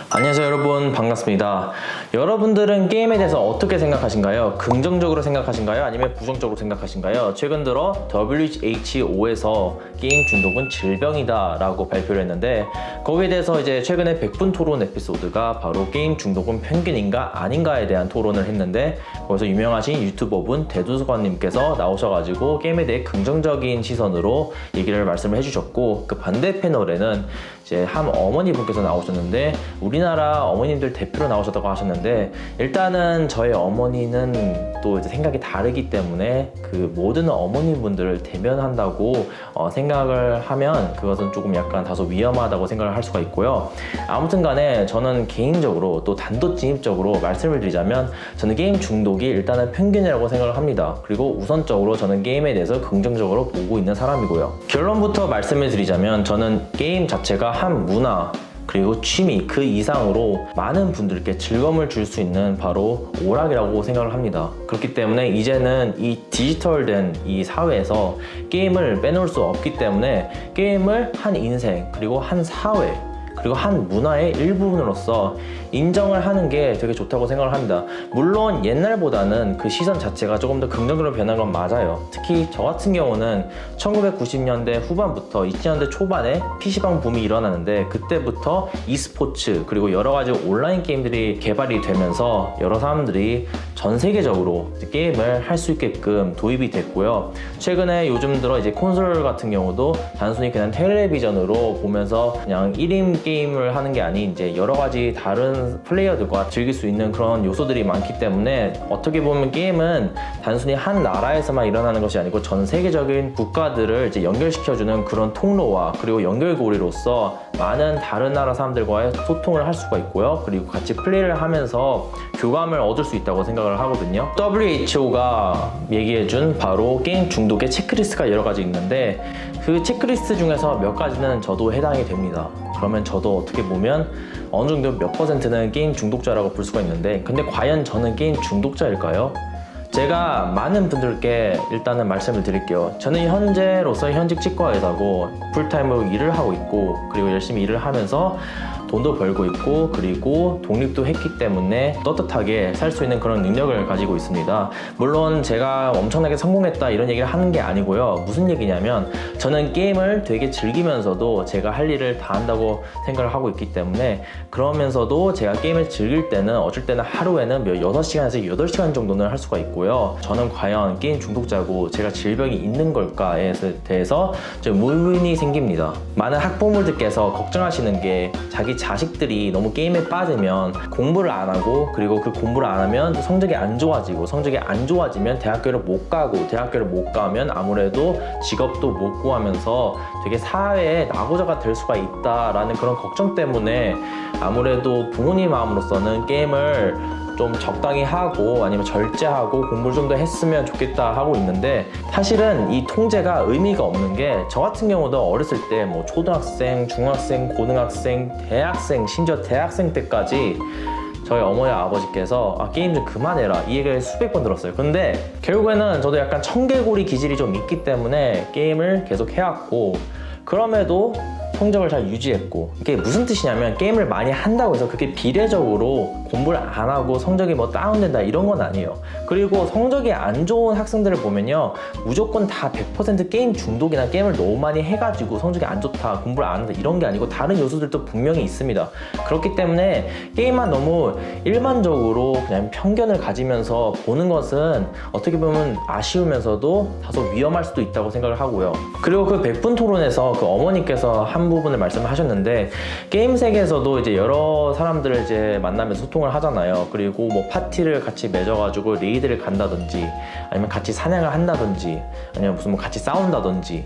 안녕하세요 여러분, 반갑습니다. 여러분들은 게임에 대해서 어떻게 생각하신가요? 긍정적으로 생각하신가요? 아니면 부정적으로 생각하신가요? 최근 들어 WHO에서 게임 중독은 질병이다 라고 발표를 했는데, 거기에 대해서 이제 최근에 100분 토론 에피소드가 바로 게임 중독은 편견인가 아닌가에 대한 토론을 했는데, 거기서 유명하신 유튜버분 대두수관님께서 나오셔가지고 게임에 대해 긍정적인 시선으로 얘기를 말씀을 해주셨고, 그 반대 패널에는 이제 한 어머니분께서 나오셨는데, 우리나라 어머님들 대표로 나오셨다고 하셨는데, 일단은 저희 어머니는 또 이제 생각이 다르기 때문에 그 모든 어머니분들을 대면한다고 생각을 하면 그것은 조금 약간 다소 위험하다고 생각을 할 수가 있고요. 아무튼 간에 저는 개인적으로 또 단도직입적으로 말씀을 드리자면, 저는 게임 중독이 일단은 편견이라고 생각을 합니다. 그리고 우선적으로 저는 게임에 대해서 긍정적으로 보고 있는 사람이고요. 결론부터 말씀을 드리자면, 저는 게임 자체가 한 문화 그리고 취미 그 이상으로 많은 분들께 즐거움을 줄 수 있는 바로 오락이라고 생각을 합니다. 그렇기 때문에 이제는 이 디지털된 이 사회에서 게임을 빼놓을 수 없기 때문에 게임을 한 인생 그리고 한 사회 그리고 한 문화의 일부분으로서 인정을 하는 게 되게 좋다고 생각을 합니다. 물론 옛날보다는 그 시선 자체가 조금 더 긍정적으로 변한 건 맞아요. 특히 저 같은 경우는 1990년대 후반부터 2000년대 초반에 PC방 붐이 일어나는데, 그때부터 e스포츠 그리고 여러 가지 온라인 게임들이 개발이 되면서 여러 사람들이 전 세계적으로 게임을 할 수 있게끔 도입이 됐고요. 최근에 요즘 들어 이제 콘솔 같은 경우도 단순히 그냥 텔레비전으로 보면서 그냥 1인 게임을 하는 게 아닌 이제 여러 가지 다른 플레이어들과 즐길 수 있는 그런 요소들이 많기 때문에, 어떻게 보면 게임은 단순히 한 나라에서만 일어나는 것이 아니고 전 세계적인 국가들을 이제 연결시켜주는 그런 통로와 그리고 연결고리로서 많은 다른 나라 사람들과의 소통을 할 수가 있고요. 그리고 같이 플레이를 하면서 교감을 얻을 수 있다고 생각을 하거든요. WHO가 얘기해준 바로 게임 중독의 체크리스트가 여러 가지 있는데, 그 체크리스트 중에서 몇 가지는 저도 해당이 됩니다. 그러면 저도 어떻게 보면 어느 정도 몇 %는 게임 중독자라고 볼 수가 있는데, 근데 과연 저는 게임 중독자일까요? 제가 많은 분들께 일단은 말씀을 드릴게요. 저는 현재로서 현직 치과의사고 풀타임으로 일을 하고 있고, 그리고 열심히 일을 하면서 돈도 벌고 있고, 그리고 독립도 했기 때문에 떳떳하게 살 수 있는 그런 능력을 가지고 있습니다. 물론 제가 엄청나게 성공했다 이런 얘기를 하는 게 아니고요. 무슨 얘기냐면, 저는 게임을 되게 즐기면서도 제가 할 일을 다 한다고 생각을 하고 있기 때문에, 그러면서도 제가 게임을 즐길 때는 어쩔 때는 하루에는 6시간에서 8시간 정도는 할 수가 있고요. 저는 과연 게임 중독자고 제가 질병이 있는 걸까에 대해서 좀 의문이 생깁니다. 많은 학부모들께서 걱정하시는 게, 자기 자식들이 너무 게임에 빠지면 공부를 안 하고, 그리고 그 공부를 안 하면 성적이 안 좋아지고, 성적이 안 좋아지면 대학교를 못 가고, 대학교를 못 가면 아무래도 직업도 못 구하면서 되게 사회에 낙오자가 될 수가 있다라는 그런 걱정 때문에 아무래도 부모님 마음으로서는 게임을 좀 적당히 하고 아니면 절제하고 공부를 좀 더 했으면 좋겠다 하고 있는데, 사실은 이 통제가 의미가 없는 게, 저 같은 경우도 어렸을 때 뭐 초등학생, 중학생, 고등학생, 대학생, 심지어 대학생 때까지 저희 어머니 아버지께서 게임 좀 그만해라 이 얘기를 수백 번 들었어요. 근데 결국에는 저도 약간 청개구리 기질이 좀 있기 때문에 게임을 계속 해왔고, 그럼에도 성적을 잘 유지했고, 이게 무슨 뜻이냐면, 게임을 많이 한다고 해서 그게 비례적으로 공부를 안 하고 성적이 뭐 다운된다 이런 건 아니에요. 그리고 성적이 안 좋은 학생들을 보면요, 무조건 다 100% 게임 중독이나 게임을 너무 많이 해가지고 성적이 안 좋다, 공부를 안 한다 이런 게 아니고 다른 요소들도 분명히 있습니다. 그렇기 때문에 게임만 너무 일반적으로 그냥 편견을 가지면서 보는 것은 어떻게 보면 아쉬우면서도 다소 위험할 수도 있다고 생각을 하고요. 그리고 그 100분 토론에서 그 어머니께서 한 부분을 말씀을 하셨는데, 게임 세계에서도 이제 여러 사람들을 이제 만나면서 소통을 하잖아요. 그리고 뭐 파티를 같이 맺어가지고 레이드를 간다든지, 아니면 같이 사냥을 한다든지, 아니면 무슨 뭐 같이 싸운다든지,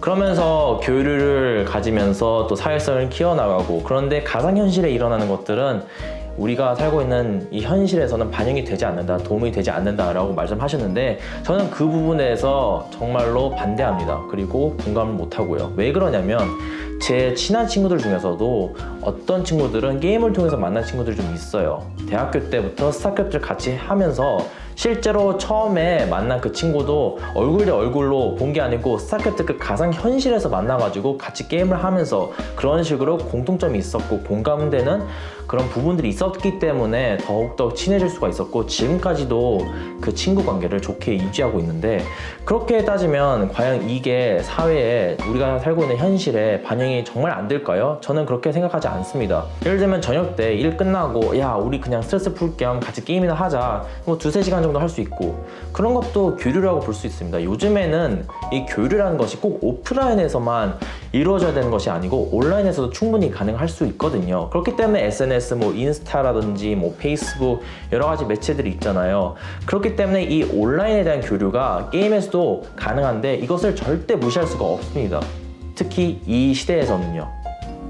그러면서 교류를 가지면서 또 사회성을 키워나가고, 그런데 가상현실에 일어나는 것들은 우리가 살고 있는 이 현실에서는 반영이 되지 않는다, 도움이 되지 않는다라고 말씀하셨는데, 저는 그 부분에서 정말로 반대합니다. 그리고 공감을 못하고요. 왜 그러냐면, 제 친한 친구들 중에서도 어떤 친구들은 게임을 통해서 만난 친구들이 좀 있어요. 대학교 때부터 스타크래프트를 같이 하면서 실제로 처음에 만난 그 친구도 얼굴 대 얼굴로 본 게 아니고 스타크래프트 가상 현실에서 만나가지고 같이 게임을 하면서 그런 식으로 공통점이 있었고 공감되는 그런 부분들이 있었기 때문에 더욱더 친해질 수가 있었고 지금까지도 그 친구 관계를 좋게 유지하고 있는데, 그렇게 따지면 과연 이게 사회에 우리가 살고 있는 현실에 반영이 정말 안 될까요? 저는 그렇게 생각하지 않습니다. 예를 들면 저녁 때 일 끝나고 야 우리 그냥 스트레스 풀 겸 같이 게임이나 하자, 뭐 2-3시간 정도 할 수 있고, 그런 것도 교류라고 볼 수 있습니다. 요즘에는 이 교류라는 것이 꼭 오프라인에서만 이루어져야 되는 것이 아니고 온라인에서도 충분히 가능할 수 있거든요. 그렇기 때문에 SNS, 뭐 인스타라든지 뭐 페이스북 여러 가지 매체들이 있잖아요. 그렇기 때문에 이 온라인에 대한 교류가 게임에서도 가능한데 이것을 절대 무시할 수가 없습니다. 특히 이 시대에서는요.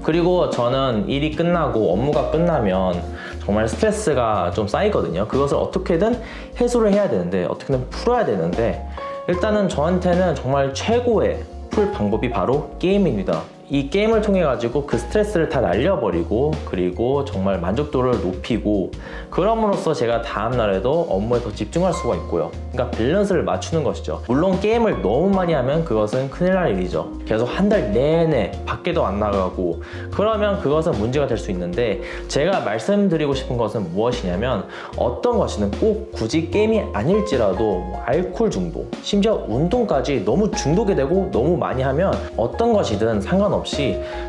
그리고 저는 일이 끝나고 업무가 끝나면 정말 스트레스가 좀 쌓이거든요. 그것을 어떻게든 해소를 해야 되는데, 어떻게든 풀어야 되는데, 일단은 저한테는 정말 최고의 풀 방법이 바로 게임입니다. 이 게임을 통해 가지고 그 스트레스를 다 날려버리고, 그리고 정말 만족도를 높이고, 그럼으로써 제가 다음날에도 업무에 더 집중할 수가 있고요. 그러니까 밸런스를 맞추는 것이죠. 물론 게임을 너무 많이 하면 그것은 큰일 날 일이죠. 계속 한 달 내내 밖에도 안 나가고 그러면 그것은 문제가 될 수 있는데, 제가 말씀드리고 싶은 것은 무엇이냐면, 어떤 것이든 꼭 굳이 게임이 아닐지라도 뭐 알코올 중독, 심지어 운동까지 너무 중독이 되고 너무 많이 하면 어떤 것이든 상관없이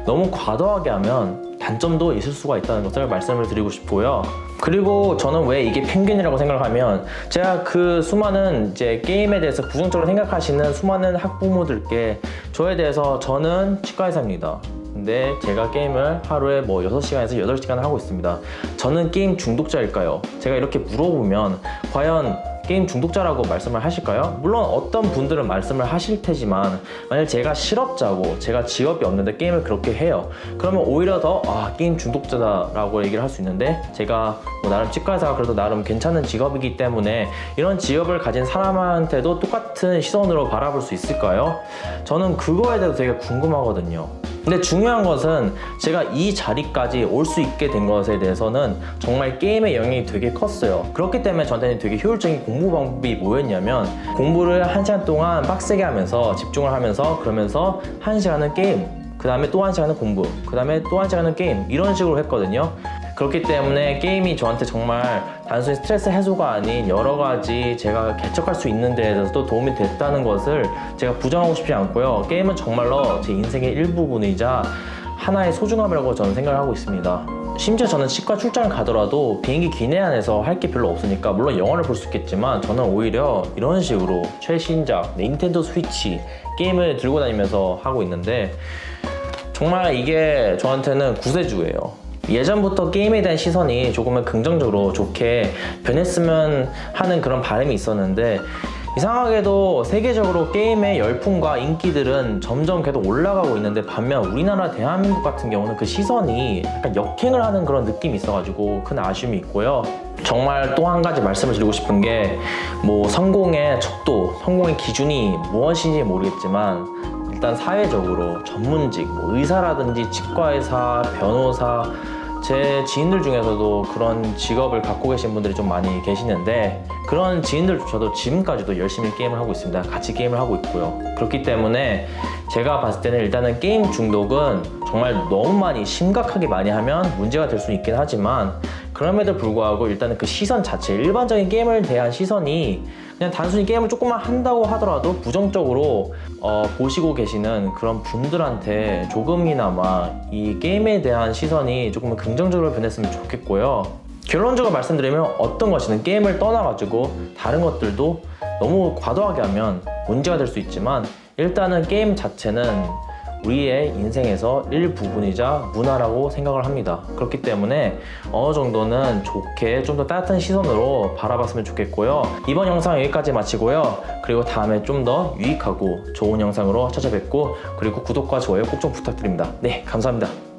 너무 과도하게 하면 단점도 있을 수가 있다는 것을 말씀을 드리고 싶고요. 그리고 저는 왜 이게 편견이라고 생각하면, 제가 그 수많은 이제 게임에 대해서 부정적으로 생각하시는 수많은 학부모들께 저에 대해서 저는 치과의사입니다. 근데 제가 게임을 하루에 뭐 6시간에서 8시간을 하고 있습니다. 저는 게임 중독자일까요? 제가 이렇게 물어보면 과연 게임 중독자라고 말씀을 하실까요? 물론 어떤 분들은 말씀을 하실 테지만, 만약 제가 실업자고 제가 직업이 없는데 게임을 그렇게 해요. 그러면 오히려 더 게임 중독자다라고 얘기를 할 수 있는데, 제가 뭐 나름 치과의사가 그래도 나름 괜찮은 직업이기 때문에 이런 직업을 가진 사람한테도 똑같은 시선으로 바라볼 수 있을까요? 저는 그거에 대해서 되게 궁금하거든요. 근데 중요한 것은 제가 이 자리까지 올 수 있게 된 것에 대해서는 정말 게임의 영향이 되게 컸어요. 그렇기 때문에 저한테는 되게 효율적인 공부 방법이 뭐였냐면, 공부를 1시간 동안 빡세게 하면서 집중을 하면서, 그러면서 1시간은 게임, 그 다음에 또 1시간은 공부, 그 다음에 또 1시간은 게임, 이런 식으로 했거든요. 그렇기 때문에 게임이 저한테 정말 단순히 스트레스 해소가 아닌 여러 가지 제가 개척할 수 있는 데에 대해서도 도움이 됐다는 것을 제가 부정하고 싶지 않고요. 게임은 정말로 제 인생의 일부분이자 하나의 소중함이라고 저는 생각을 하고 있습니다. 심지어 저는 치과 출장을 가더라도 비행기 기내 안에서 할 게 별로 없으니까 물론 영화를 볼 수 있겠지만, 저는 오히려 이런 식으로 최신작 닌텐도 스위치 게임을 들고 다니면서 하고 있는데, 정말 이게 저한테는 구세주예요. 예전부터 게임에 대한 시선이 조금은 긍정적으로 좋게 변했으면 하는 그런 바람이 있었는데, 이상하게도 세계적으로 게임의 열풍과 인기들은 점점 계속 올라가고 있는데, 반면 우리나라 대한민국 같은 경우는 그 시선이 약간 역행을 하는 그런 느낌이 있어가지고 큰 아쉬움이 있고요. 정말 또 한 가지 말씀을 드리고 싶은 게, 뭐 성공의 척도, 성공의 기준이 무엇인지 모르겠지만 일단 사회적으로 전문직, 뭐 의사라든지 치과의사, 변호사, 제 지인들 중에서도 그런 직업을 갖고 계신 분들이 좀 많이 계시는데, 그런 지인들조차도 지금까지도 열심히 게임을 하고 있습니다. 같이 게임을 하고 있고요. 그렇기 때문에 제가 봤을 때는 일단은 게임 중독은 정말 너무 많이 심각하게 많이 하면 문제가 될 수 있긴 하지만, 그럼에도 불구하고 일단은 그 시선 자체, 일반적인 게임을 대한 시선이 그냥 단순히 게임을 조금만 한다고 하더라도 부정적으로 보시고 계시는 그런 분들한테 조금이나마 이 게임에 대한 시선이 조금 긍정적으로 변했으면 좋겠고요. 결론적으로 말씀드리면, 어떤 것이든 게임을 떠나가지고 다른 것들도 너무 과도하게 하면 문제가 될 수 있지만, 일단은 게임 자체는 우리의 인생에서 일부분이자 문화라고 생각을 합니다. 그렇기 때문에 어느 정도는 좋게 좀 더 따뜻한 시선으로 바라봤으면 좋겠고요. 이번 영상 여기까지 마치고요. 그리고 다음에 좀 더 유익하고 좋은 영상으로 찾아뵙고, 그리고 구독과 좋아요 꼭 좀 부탁드립니다. 네, 감사합니다.